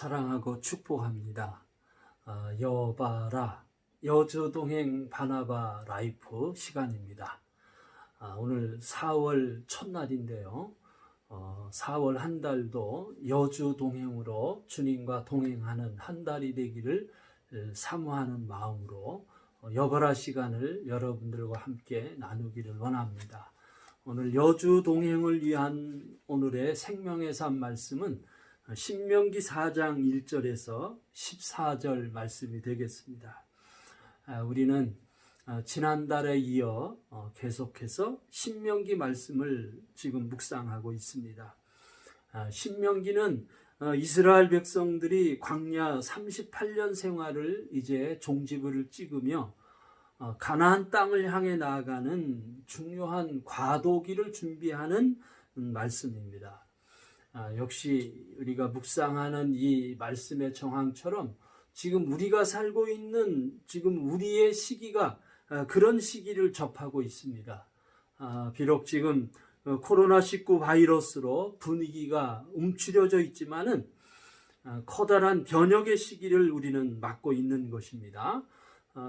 사랑하고 축복합니다. 여바라 여주동행 바나바 라이프 시간입니다. 오늘 4월 첫날인데요. 4월 한 달도 여주동행으로 주님과 동행하는 한 달이 되기를 사모하는 마음으로 여바라 시간을 여러분들과 함께 나누기를 원합니다. 오늘 여주동행을 위한 오늘의 생명의 삶 말씀은 신명기 4장 1절에서 14절 말씀이 되겠습니다. 우리는 지난달에 이어 계속해서 신명기 말씀을 지금 묵상하고 있습니다. 신명기는 이스라엘 백성들이 광야 38년 생활을 이제 종지부를 찍으며 가나안 땅을 향해 나아가는 중요한 과도기를 준비하는 말씀입니다. 역시 우리가 묵상하는 이 말씀의 정황처럼 지금 우리가 살고 있는 지금 우리의 시기가 그런 시기를 접하고 있습니다. 비록 지금 코로나19 바이러스로 분위기가 움츠려져 있지만은 커다란 변혁의 시기를 우리는 맞고 있는 것입니다.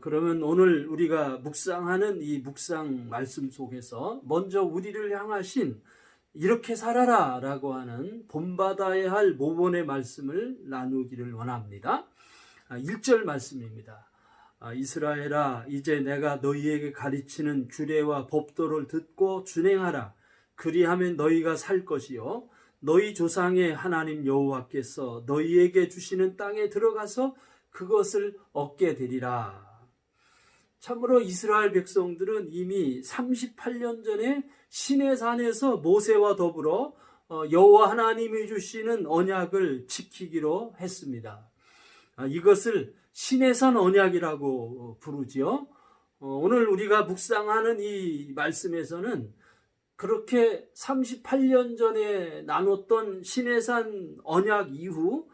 그러면 오늘 우리가 묵상하는 이 묵상 말씀 속에서 먼저 우리를 향하신 이렇게 살아라 라고 하는 본받아야 할 모본의 말씀을 나누기를 원합니다. 1절 말씀입니다. 이스라엘아, 이제 내가 너희에게 가르치는 규례와 법도를 듣고 준행하라. 그리하면 너희가 살 것이요 너희 조상의 하나님 여호와께서 너희에게 주시는 땅에 들어가서 그것을 얻게 되리라. 참으로 이스라엘 백성들은 이미 38년 전에 시내산에서 모세와 더불어 여호와 하나님이 주시는 언약을 지키기로 했습니다. 이것을 시내산 언약이라고 부르지요. 오늘 우리가 묵상하는 이 말씀에서는 그렇게 38년 전에 나눴던 시내산 언약 이후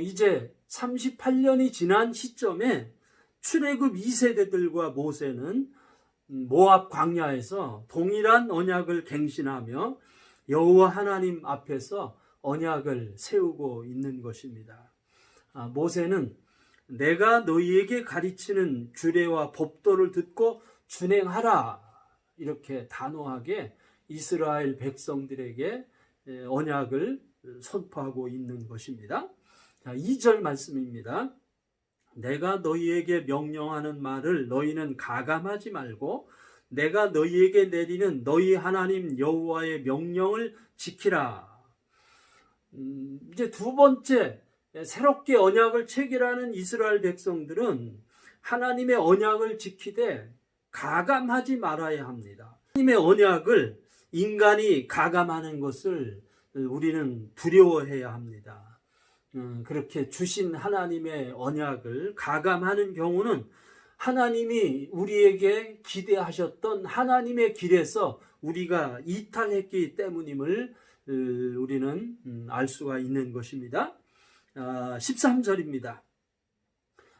이제 38년이 지난 시점에 출애굽 2세대들과 모세는 모압 광야에서 동일한 언약을 갱신하며 여호와 하나님 앞에서 언약을 세우고 있는 것입니다. 모세는 내가 너희에게 가르치는 규례와 법도를 듣고 준행하라 이렇게 단호하게 이스라엘 백성들에게 언약을 선포하고 있는 것입니다. 2절 말씀입니다. 내가 너희에게 명령하는 말을 너희는 가감하지 말고 내가 너희에게 내리는 너희 하나님 여호와의 명령을 지키라. 이제 두 번째 새롭게 언약을 체결하는 이스라엘 백성들은 하나님의 언약을 지키되 가감하지 말아야 합니다. 하나님의 언약을 인간이 가감하는 것을 우리는 두려워해야 합니다. 그렇게 주신 하나님의 언약을 가감하는 경우는 하나님이 우리에게 기대하셨던 하나님의 길에서 우리가 이탈했기 때문임을 우리는 알 수가 있는 것입니다. 13절입니다.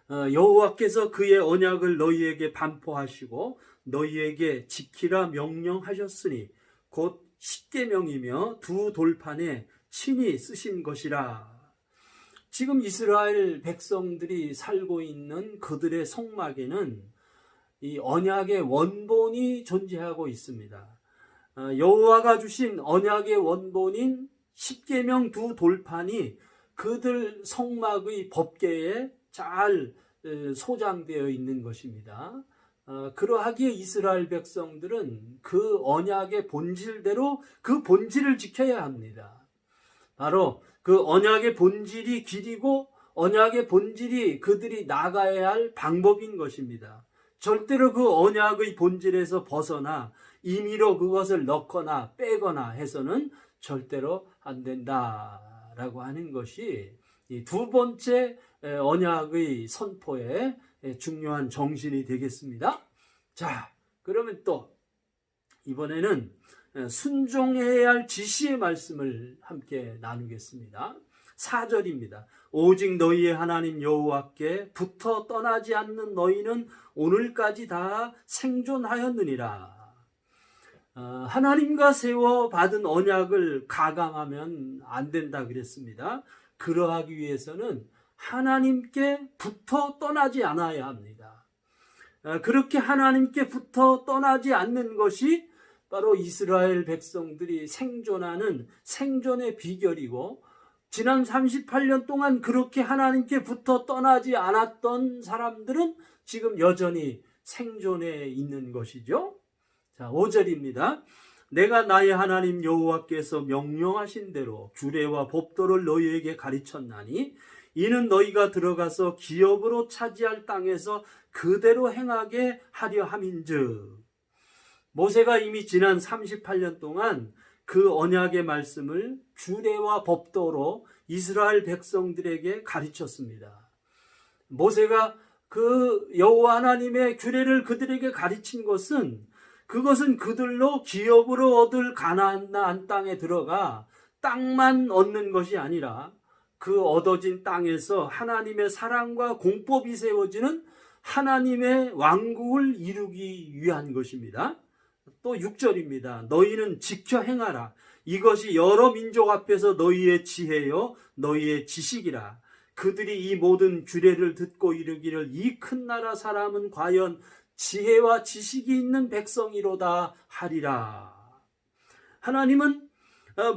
여호와께서 그의 언약을 너희에게 반포하시고 너희에게 지키라 명령하셨으니 곧 십계명이며 두 돌판에 친히 쓰신 것이라. 지금 이스라엘 백성들이 살고 있는 그들의 성막에는 이 언약의 원본이 존재하고 있습니다. 여호와가 주신 언약의 원본인 십계명 두 돌판이 그들 성막의 법궤에 잘 소장되어 있는 것입니다. 그러하기에 이스라엘 백성들은 그 언약의 본질대로 그 본질을 지켜야 합니다. 바로 그 언약의 본질이 길이고 언약의 본질이 그들이 나가야 할 방법인 것입니다. 절대로 그 언약의 본질에서 벗어나 임의로 그것을 넣거나 빼거나 해서는 절대로 안 된다라고 하는 것이 이 두 번째 언약의 선포의 중요한 정신이 되겠습니다. 자, 그러면 또 이번에는 순종해야 할 지시의 말씀을 함께 나누겠습니다. 4절입니다. 오직 너희의 하나님 여호와께 붙어 떠나지 않는 너희는 오늘까지 다 생존하였느니라. 하나님과 세워 받은 언약을 가감하면 안 된다 그랬습니다. 그러하기 위해서는 하나님께 붙어 떠나지 않아야 합니다. 그렇게 하나님께 붙어 떠나지 않는 것이 바로 이스라엘 백성들이 생존하는 생존의 비결이고, 지난 38년 동안 그렇게 하나님께 붙어 떠나지 않았던 사람들은 지금 여전히 생존해 있는 것이죠. 자, 5절입니다. 내가 나의 하나님 여호와께서 명령하신 대로 규례와 법도를 너희에게 가르쳤나니 이는 너희가 들어가서 기업으로 차지할 땅에서 그대로 행하게 하려 함인즉. 모세가 이미 지난 38년 동안 그 언약의 말씀을 규례와 법도로 이스라엘 백성들에게 가르쳤습니다. 모세가 그 여호와 하나님의 규례를 그들에게 가르친 것은, 그것은 그들로 기업으로 얻을 가나안 땅에 들어가 땅만 얻는 것이 아니라 그 얻어진 땅에서 하나님의 사랑과 공법이 세워지는 하나님의 왕국을 이루기 위한 것입니다. 또 6절입니다. 너희는 지켜 행하라. 이것이 여러 민족 앞에서 너희의 지혜요 너희의 지식이라. 그들이 이 모든 규례를 듣고 이르기를 이 큰 나라 사람은 과연 지혜와 지식이 있는 백성이로다 하리라. 하나님은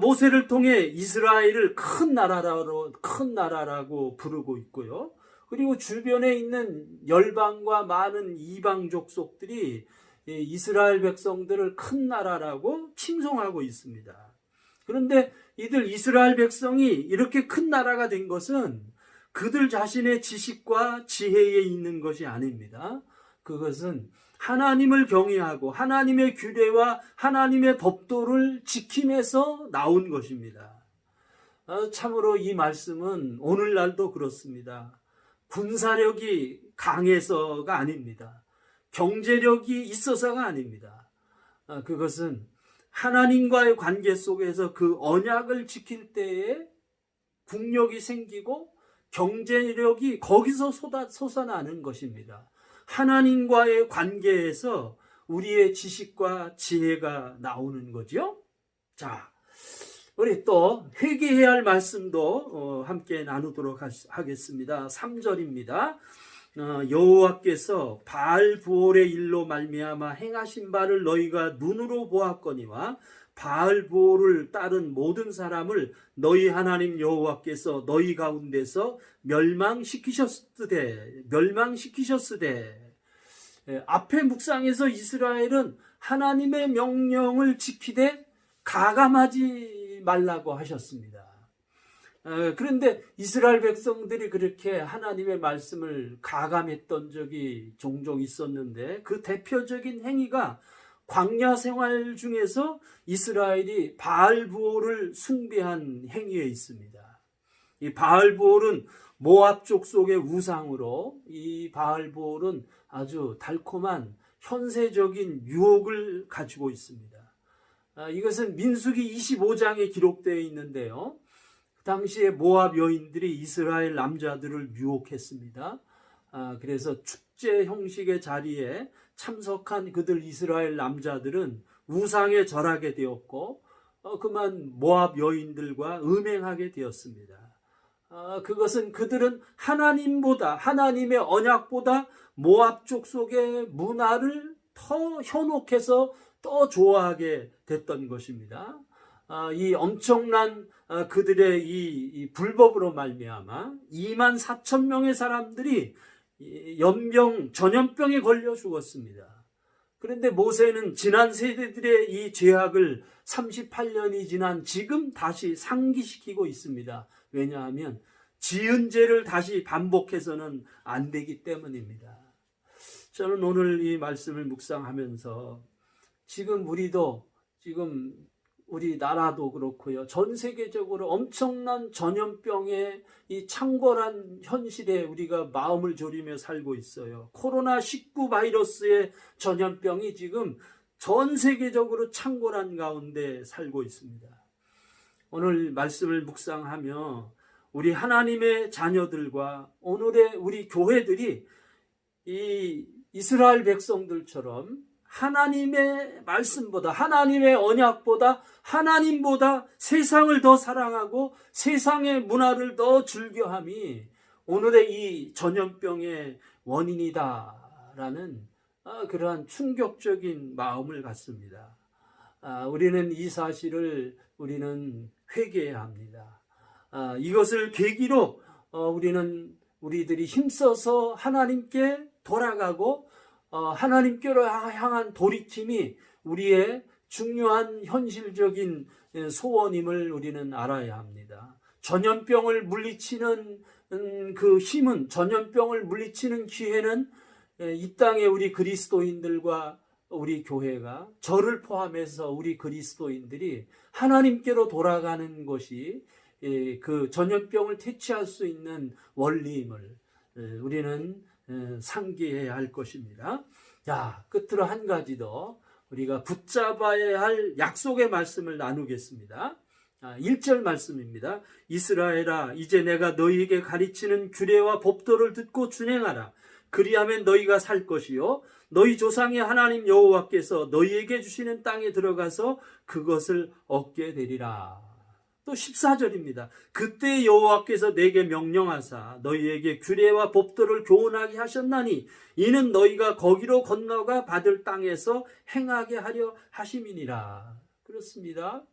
모세를 통해 이스라엘을 큰 나라라고 부르고 있고요. 그리고 주변에 있는 열방과 많은 이방 족속들이 이스라엘 백성들을 큰 나라라고 칭송하고 있습니다. 그런데 이들 이스라엘 백성이 이렇게 큰 나라가 된 것은 그들 자신의 지식과 지혜에 있는 것이 아닙니다. 그것은 하나님을 경외하고 하나님의 규례와 하나님의 법도를 지킴에서 나온 것입니다. 참으로 이 말씀은 오늘날도 그렇습니다. 군사력이 강해서가 아닙니다. 경제력이 있어서가 아닙니다. 그것은 하나님과의 관계 속에서 그 언약을 지킬 때에 국력이 생기고 경제력이 거기서 솟아나는 것입니다. 하나님과의 관계에서 우리의 지식과 지혜가 나오는 거죠. 자, 우리 또 회개해야 할 말씀도 함께 나누도록 하겠습니다. 3절입니다. 여호와께서 바알브올의 일로 말미암아 행하신 바를 너희가 눈으로 보았거니와 바알브올을 따른 모든 사람을 너희 하나님 여호와께서 너희 가운데서 멸망시키셨으되 앞에 묵상에서 이스라엘은 하나님의 명령을 지키되 가감하지 말라고 하셨습니다. 그런데 이스라엘 백성들이 그렇게 하나님의 말씀을 가감했던 적이 종종 있었는데, 그 대표적인 행위가 광야 생활 중에서 이스라엘이 바알브올을 숭배한 행위에 있습니다. 이 바알브올은 모압 족속의 우상으로, 이 바알브올은 아주 달콤한 현세적인 유혹을 가지고 있습니다. 이것은 민수기 25장에 기록되어 있는데요. 그 당시에 모압 여인들이 이스라엘 남자들을 유혹했습니다. 그래서 축제 형식의 자리에 참석한 그들 이스라엘 남자들은 우상에 절하게 되었고, 그만 모압 여인들과 음행하게 되었습니다. 그것은 그들은 하나님보다, 하나님의 언약보다 모압 족속의 문화를 더 현혹해서 더 좋아하게 됐던 것입니다. 이 엄청난 그들의 이 불법으로 말미암아 24,000명의 사람들이 전염병에 걸려 죽었습니다. 그런데 모세는 지난 세대들의 이 죄악을 38년이 지난 지금 다시 상기시키고 있습니다. 왜냐하면 지은 죄를 다시 반복해서는 안 되기 때문입니다. 저는 오늘 이 말씀을 묵상하면서 지금 우리 나라도 그렇고요. 전 세계적으로 엄청난 전염병의 이 창궐한 현실에 우리가 마음을 졸이며 살고 있어요. 코로나19 바이러스의 전염병이 지금 전 세계적으로 창궐한 가운데 살고 있습니다. 오늘 말씀을 묵상하며 우리 하나님의 자녀들과 오늘의 우리 교회들이 이 이스라엘 백성들처럼 하나님의 말씀보다, 하나님의 언약보다, 하나님보다 세상을 더 사랑하고 세상의 문화를 더 즐겨함이 오늘의 이 전염병의 원인이다라는 그러한 충격적인 마음을 갖습니다. 우리는 이 사실을 우리는 회개해야 합니다. 이것을 계기로 우리들이 힘써서 하나님께 돌아가고 하나님께로 향한 돌이킴이 우리의 중요한 현실적인 소원임을 우리는 알아야 합니다. 전염병을 물리치는 그 힘은, 전염병을 물리치는 기회는 이 땅에 우리 그리스도인들과 우리 교회가, 저를 포함해서 우리 그리스도인들이 하나님께로 돌아가는 것이 그 전염병을 퇴치할 수 있는 원리임을 우리는 상기해야 할 것입니다. 자, 끝으로 한 가지 더 우리가 붙잡아야 할 약속의 말씀을 나누겠습니다. 1절 말씀입니다. 이스라엘아, 이제 내가 너희에게 가르치는 규례와 법도를 듣고 준행하라. 그리하면 너희가 살 것이요 너희 조상의 하나님 여호와께서 너희에게 주시는 땅에 들어가서 그것을 얻게 되리라. 또 14절입니다. 그때 여호와께서 내게 명령하사 너희에게 규례와 법도를 교훈하게 하셨나니 이는 너희가 거기로 건너가 받을 땅에서 행하게 하려 하심이니라. 그렇습니다.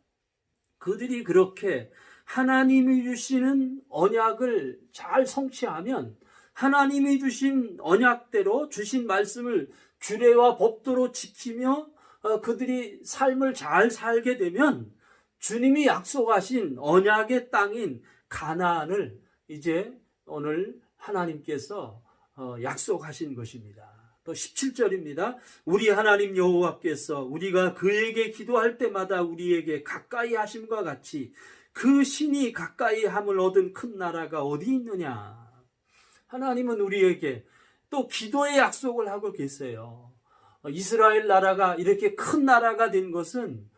그들이 그렇게 하나님이 주시는 언약을 잘 성취하면, 하나님이 주신 언약대로 주신 말씀을 규례와 법도로 지키며 그들이 삶을 잘 살게 되면 주님이 약속하신 언약의 땅인 가나안을 이제 오늘 하나님께서 약속하신 것입니다. 또 17절입니다. 우리 하나님 여호와께서 우리가 그에게 기도할 때마다 우리에게 가까이 하심과 같이 그 신이 가까이 함을 얻은 큰 나라가 어디 있느냐. 하나님은 우리에게 또 기도의 약속을 하고 계세요. 이스라엘 나라가 이렇게 큰 나라가 된 것은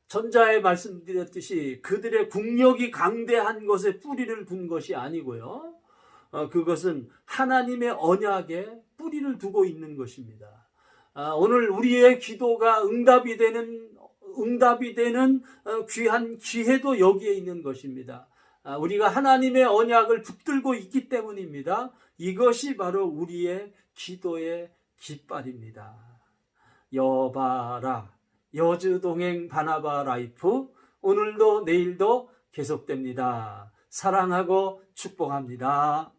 전자에 말씀드렸듯이 그들의 국력이 강대한 것에 뿌리를 둔 것이 아니고요. 그것은 하나님의 언약에 뿌리를 두고 있는 것입니다. 오늘 우리의 기도가 응답이 되는 귀한 기회도 여기에 있는 것입니다. 우리가 하나님의 언약을 붙들고 있기 때문입니다. 이것이 바로 우리의 기도의 깃발입니다. 여바라 여주동행 바나바 라이프, 오늘도 내일도 계속됩니다. 사랑하고 축복합니다.